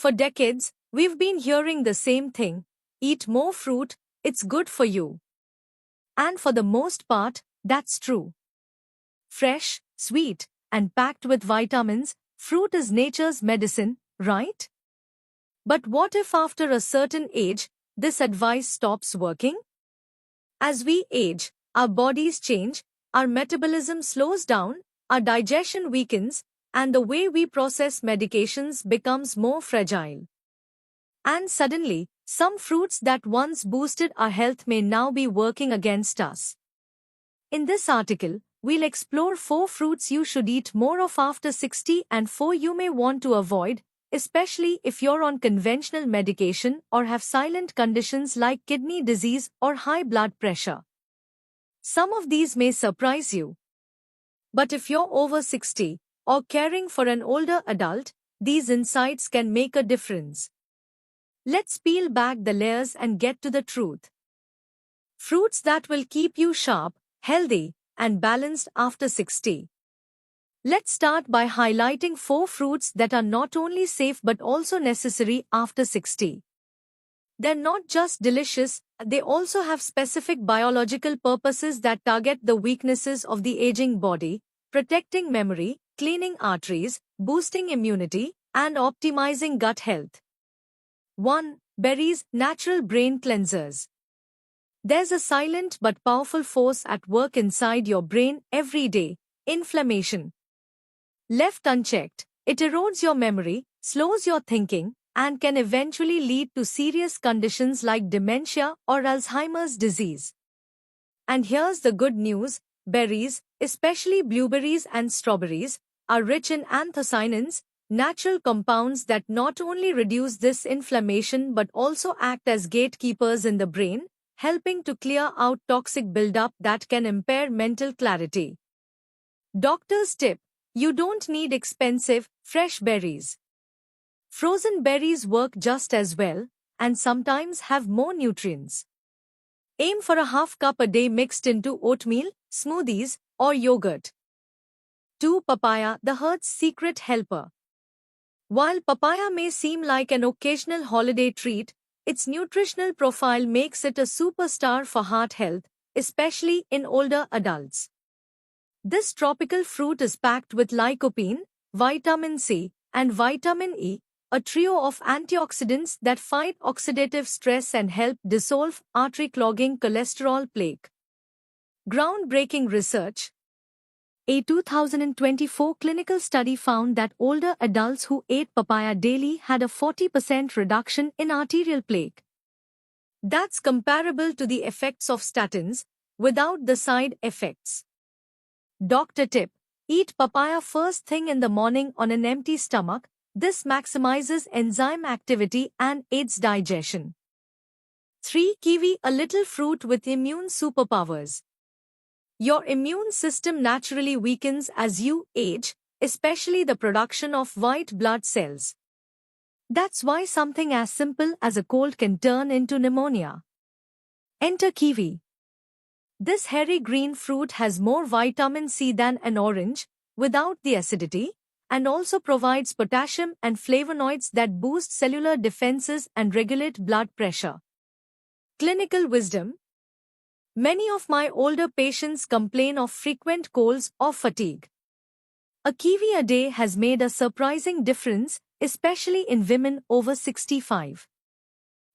For decades, we've been hearing the same thing: eat more fruit, it's good for you. And for the most part, that's true. Fresh, sweet, and packed with vitamins, fruit is nature's medicine, right? But what if after a certain age, this advice stops working? As we age, our bodies change, our metabolism slows down, our digestion weakens, and the way we process medications becomes more fragile. And suddenly, some fruits that once boosted our health may now be working against us. In this article, we'll explore 4 fruits you should eat more of after 60 and 4 you may want to avoid, especially if you're on conventional medication or have silent conditions like kidney disease or high blood pressure. Some of these may surprise you. But if you're over 60 or caring for an older adult, these insights can make a difference. Let's peel back the layers and get to the truth. Fruits that will keep you sharp, healthy, and balanced after 60. Let's start by highlighting 4 fruits that are not only safe but also necessary after 60. They're not just delicious, they also have specific biological purposes that target the weaknesses of the aging body, protecting memory, cleaning arteries, boosting immunity, and optimizing gut health. 1. Berries, natural brain cleansers. There's a silent but powerful force at work inside your brain every day: inflammation. Left unchecked, it erodes your memory, slows your thinking, and can eventually lead to serious conditions like dementia or Alzheimer's disease. And here's the good news: berries, especially blueberries and strawberries, are rich in anthocyanins, natural compounds that not only reduce this inflammation but also act as gatekeepers in the brain, helping to clear out toxic buildup that can impair mental clarity. Doctor's tip: you don't need expensive, fresh berries. Frozen berries work just as well, and sometimes have more nutrients. Aim for a half cup a day mixed into oatmeal, smoothies, or yogurt. 2. Papaya, the heart's secret helper. While papaya may seem like an occasional holiday treat, its nutritional profile makes it a superstar for heart health, especially in older adults. This tropical fruit is packed with lycopene, vitamin C, and vitamin E, a trio of antioxidants that fight oxidative stress and help dissolve artery-clogging cholesterol plaque. Groundbreaking research. A 2024 clinical study found that older adults who ate papaya daily had a 40% reduction in arterial plaque. That's comparable to the effects of statins, without the side effects. Doctor tip: eat papaya first thing in the morning on an empty stomach. This maximizes enzyme activity and aids digestion. 3. Kiwi, a little fruit with immune superpowers. Your immune system naturally weakens as you age, especially the production of white blood cells. That's why something as simple as a cold can turn into pneumonia. Enter kiwi. This hairy green fruit has more vitamin C than an orange, without the acidity, and also provides potassium and flavonoids that boost cellular defenses and regulate blood pressure. Clinical wisdom. Many of my older patients complain of frequent colds or fatigue. A kiwi a day has made a surprising difference, especially in women over 65.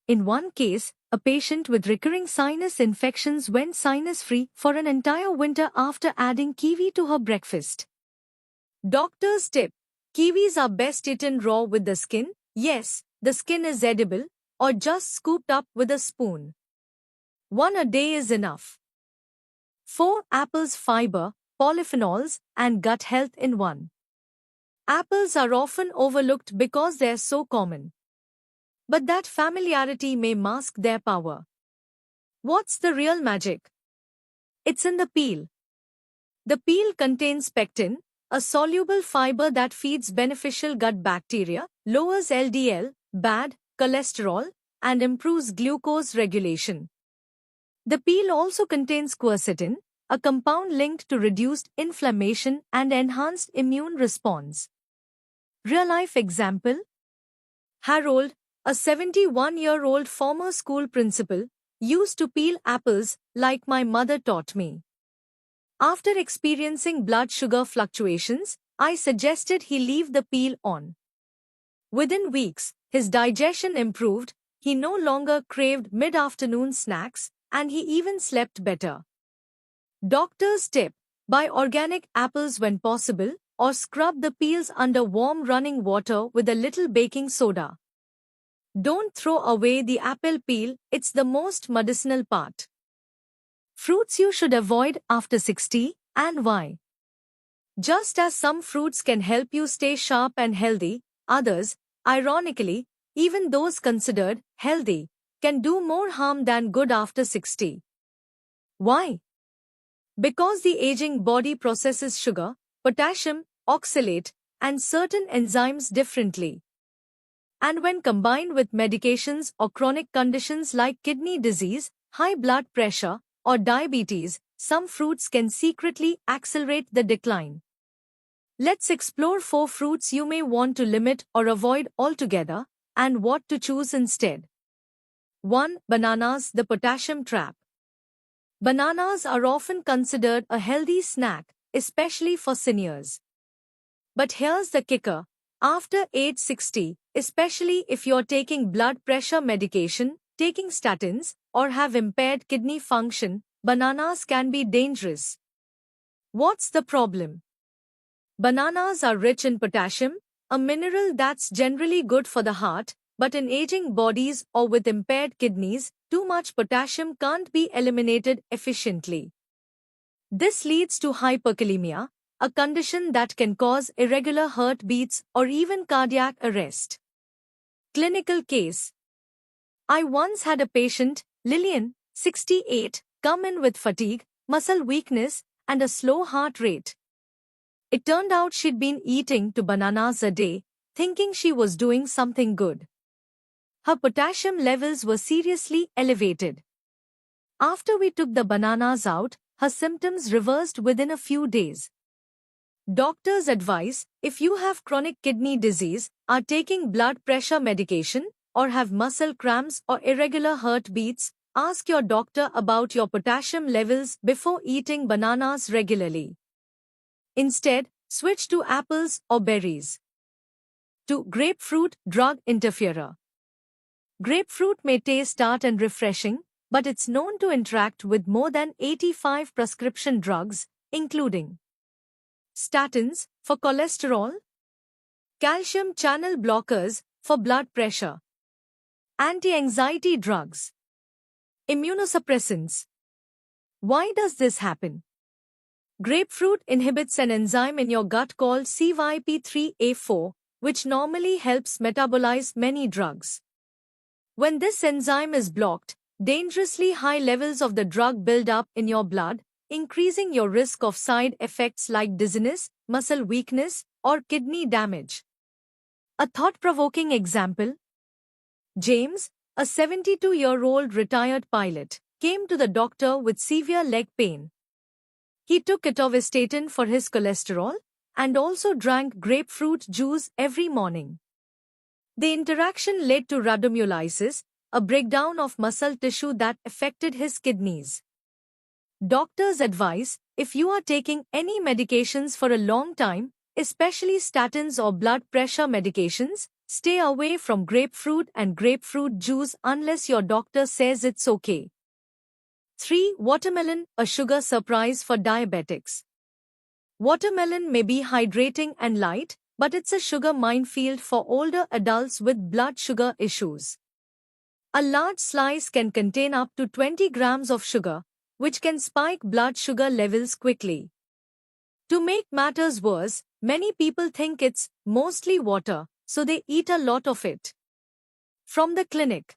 In one case, a patient with recurring sinus infections went sinus-free for an entire winter after adding kiwi to her breakfast. Doctor's tip: kiwis are best eaten raw with the skin. Yes, the skin is edible, or just scooped up with a spoon. 1 a day is enough. 4. Apples, fiber, polyphenols, and gut health in one. Apples are often overlooked because they're so common. But that familiarity may mask their power. What's the real magic? It's in the peel. The peel contains pectin, a soluble fiber that feeds beneficial gut bacteria, lowers LDL, bad cholesterol, and improves glucose regulation. The peel also contains quercetin, a compound linked to reduced inflammation and enhanced immune response. Real-life example: Harold, a 71-year-old former school principal, used to peel apples like my mother taught me. After experiencing blood sugar fluctuations, I suggested he leave the peel on. Within weeks, his digestion improved, he no longer craved mid-afternoon snacks, and he even slept better. Doctor's tip: buy organic apples when possible, or scrub the peels under warm running water with a little baking soda. Don't throw away the apple peel, it's the most medicinal part. Fruits you should avoid after 60, and why? Just as some fruits can help you stay sharp and healthy, others, ironically, even those considered healthy, can do more harm than good after 60. Why? Because the aging body processes sugar, potassium, oxalate, and certain enzymes differently. And when combined with medications or chronic conditions like kidney disease, high blood pressure, or diabetes, some fruits can secretly accelerate the decline. Let's explore 4 fruits you may want to limit or avoid altogether, and what to choose instead. 1. Bananas, the potassium trap. Bananas are often considered a healthy snack, especially for seniors. But here's the kicker. After age 60, especially if you're taking blood pressure medication, taking statins, or have impaired kidney function, bananas can be dangerous. What's the problem? Bananas are rich in potassium, a mineral that's generally good for the heart, but in aging bodies or with impaired kidneys, too much potassium can't be eliminated efficiently. This leads to hyperkalemia, a condition that can cause irregular heartbeats or even cardiac arrest. Clinical case. I once had a patient, Lillian, 68, come in with fatigue, muscle weakness, and a slow heart rate. It turned out she'd been eating 2 bananas a day, thinking she was doing something good. Her potassium levels were seriously elevated. After we took the bananas out, her symptoms reversed within a few days. Doctors advise, if you have chronic kidney disease, are taking blood pressure medication, or have muscle cramps or irregular heartbeats, ask your doctor about your potassium levels before eating bananas regularly. Instead, switch to apples or berries. 2. Grapefruit, drug interferer. Grapefruit may taste tart and refreshing, but it's known to interact with more than 85 prescription drugs, including statins, for cholesterol, calcium channel blockers, for blood pressure, anti-anxiety drugs, immunosuppressants. Why does this happen? Grapefruit inhibits an enzyme in your gut called CYP3A4, which normally helps metabolize many drugs. When this enzyme is blocked, dangerously high levels of the drug build up in your blood, increasing your risk of side effects like dizziness, muscle weakness, or kidney damage. A thought-provoking example. James, a 72-year-old retired pilot, came to the doctor with severe leg pain. He took atorvastatin for his cholesterol and also drank grapefruit juice every morning. The interaction led to rhabdomyolysis, a breakdown of muscle tissue that affected his kidneys. Doctors advise, if you are taking any medications for a long time, especially statins or blood pressure medications, stay away from grapefruit and grapefruit juice unless your doctor says it's okay. 3. Watermelon, a sugar surprise for diabetics. Watermelon may be hydrating and light, but it's a sugar minefield for older adults with blood sugar issues. A large slice can contain up to 20 grams of sugar, which can spike blood sugar levels quickly. To make matters worse, many people think it's mostly water, so they eat a lot of it. From the clinic.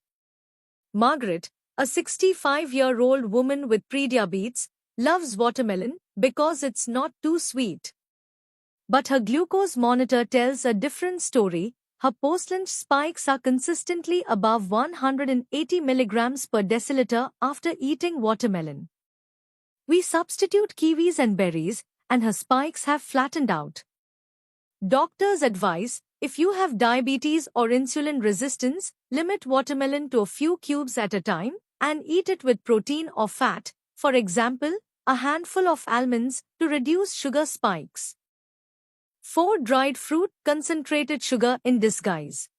Margaret, a 65-year-old woman with prediabetes, loves watermelon because it's not too sweet. But her glucose monitor tells a different story. Her post-lunch spikes are consistently above 180 milligrams per deciliter after eating watermelon. We substitute kiwis and berries, and her spikes have flattened out. Doctors advise, If you have diabetes or insulin resistance, limit watermelon to a few cubes at a time and eat it with protein or fat, for example, a handful of almonds to reduce sugar spikes. 4. Dried fruit, concentrated sugar in disguise.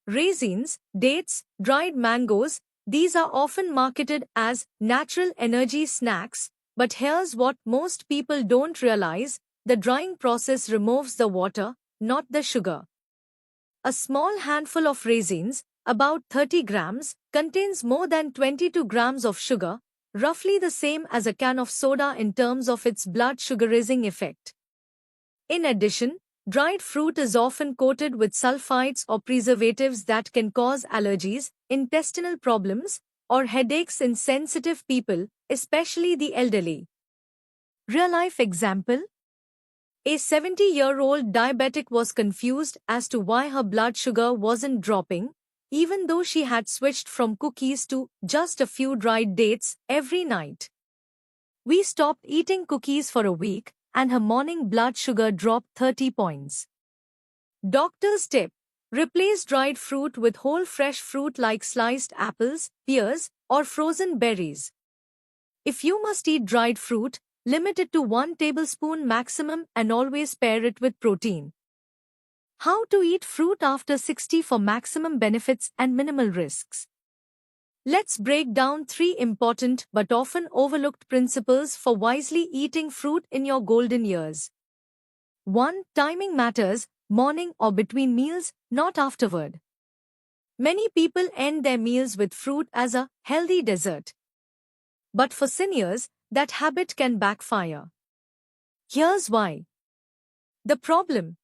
Raisins, dates, dried mangoes, these are often marketed as natural energy snacks, but here's what most people don't realize: the drying process removes the water, not the sugar. A small handful of raisins, about 30 grams, contains more than 22 grams of sugar, roughly the same as a can of soda in terms of its blood sugar-raising effect. In addition, dried fruit is often coated with sulfites or preservatives that can cause allergies, intestinal problems, or headaches in sensitive people, especially the elderly. Real-life example: a 70-year-old diabetic was confused as to why her blood sugar wasn't dropping, even though she had switched from cookies to just a few dried dates every night. We stopped eating cookies for a week, and her morning blood sugar dropped 30 points. Doctor's tip: replace dried fruit with whole fresh fruit like sliced apples, pears, or frozen berries. If you must eat dried fruit, limit it to 1 tablespoon maximum and always pair it with protein. How to eat fruit after 60 for maximum benefits and minimal risks. Let's break down 3 important but often overlooked principles for wisely eating fruit in your golden years. 1. Timing matters: morning or between meals, not afterward. Many people end their meals with fruit as a healthy dessert. But for seniors, that habit can backfire. Here's why. The problem: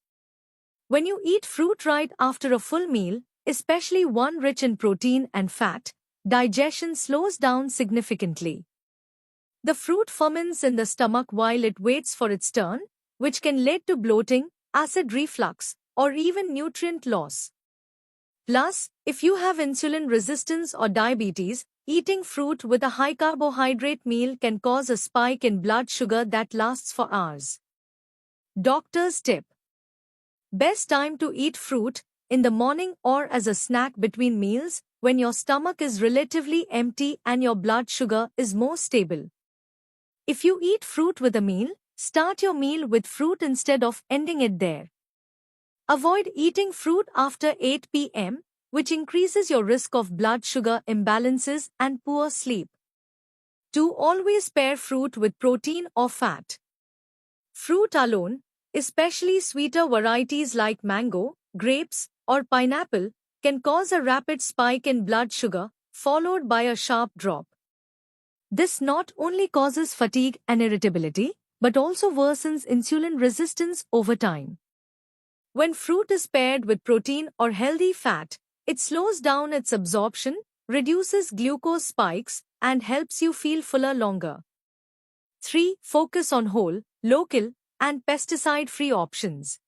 when you eat fruit right after a full meal, especially one rich in protein and fat, digestion slows down significantly. The fruit ferments in the stomach while it waits for its turn, which can lead to bloating, acid reflux, or even nutrient loss. Plus, if you have insulin resistance or diabetes, eating fruit with a high carbohydrate meal can cause a spike in blood sugar that lasts for hours. Doctor's tip: best time to eat fruit: in the morning or as a snack between meals, when your stomach is relatively empty and your blood sugar is more stable. If you eat fruit with a meal, start your meal with fruit instead of ending it there. Avoid eating fruit after 8 p.m., which increases your risk of blood sugar imbalances and poor sleep. 2. Always pair fruit with protein or fat. Fruit alone, especially sweeter varieties like mango, grapes, or pineapple, can cause a rapid spike in blood sugar, followed by a sharp drop. This not only causes fatigue and irritability, but also worsens insulin resistance over time. When fruit is paired with protein or healthy fat, it slows down its absorption, reduces glucose spikes, and helps you feel fuller longer. 3. Focus on whole, local, and pesticide-free options.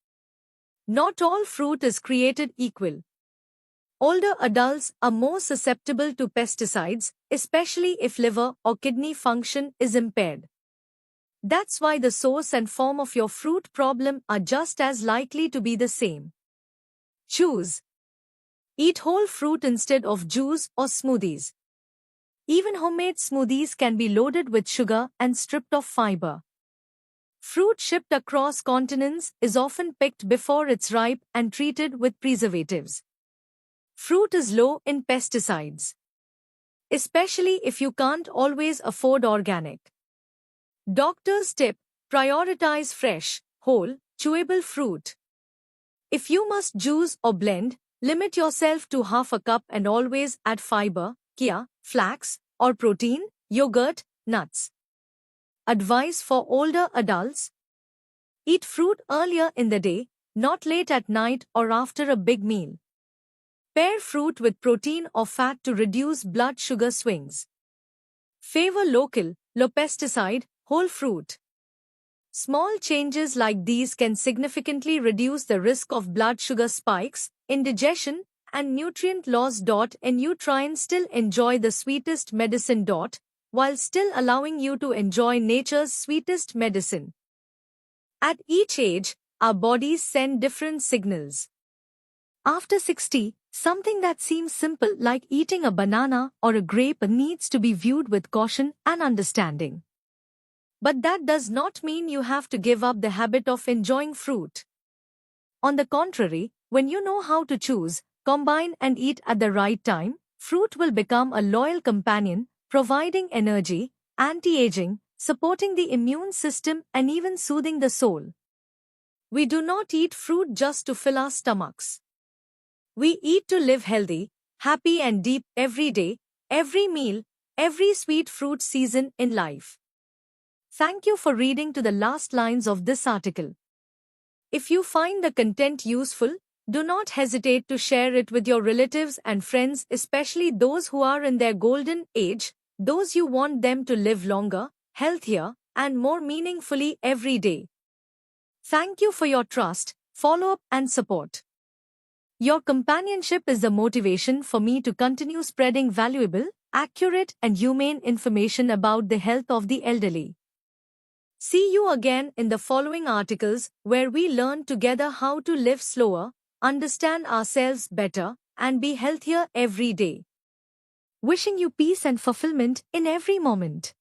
Not all fruit is created equal. Older adults are more susceptible to pesticides, especially if liver or kidney function is impaired. That's why the source and form of your fruit problem are just as likely to be the same. Choose. Eat whole fruit instead of juice or smoothies. Even homemade smoothies can be loaded with sugar and stripped of fiber. Fruit shipped across continents is often picked before it's ripe and treated with preservatives. Fruit is low in pesticides, especially if you can't always afford organic. Doctor's tip: prioritize fresh, whole, chewable fruit. If you must juice or blend, limit yourself to half a cup and always add fiber, chia, flax, or protein, yogurt, nuts. Advice for older adults: eat fruit earlier in the day, not late at night or after a big meal. Pair fruit with protein or fat to reduce blood sugar swings. Favor local, low pesticide, whole fruit. Small changes like these can significantly reduce the risk of blood sugar spikes, indigestion, and nutrient loss. And you try and still enjoy the sweetest medicine. While still allowing you to enjoy nature's sweetest medicine. At each age, our bodies send different signals. After 60, something that seems simple like eating a banana or a grape needs to be viewed with caution and understanding. But that does not mean you have to give up the habit of enjoying fruit. On the contrary, when you know how to choose, combine and eat at the right time, fruit will become a loyal companion, providing energy, anti-aging, supporting the immune system and even soothing the soul. We do not eat fruit just to fill our stomachs. We eat to live healthy, happy and deep every day, every meal, every sweet fruit season in life. Thank you for reading to the last lines of this article. If you find the content useful, do not hesitate to share it with your relatives and friends, especially those who are in their golden age, those you want them to live longer, healthier, and more meaningfully every day. Thank you for your trust, follow-up, and support. Your companionship is the motivation for me to continue spreading valuable, accurate, and humane information about the health of the elderly. See you again in the following articles where we learn together how to live slower, understand ourselves better, and be healthier every day. Wishing you peace and fulfillment in every moment.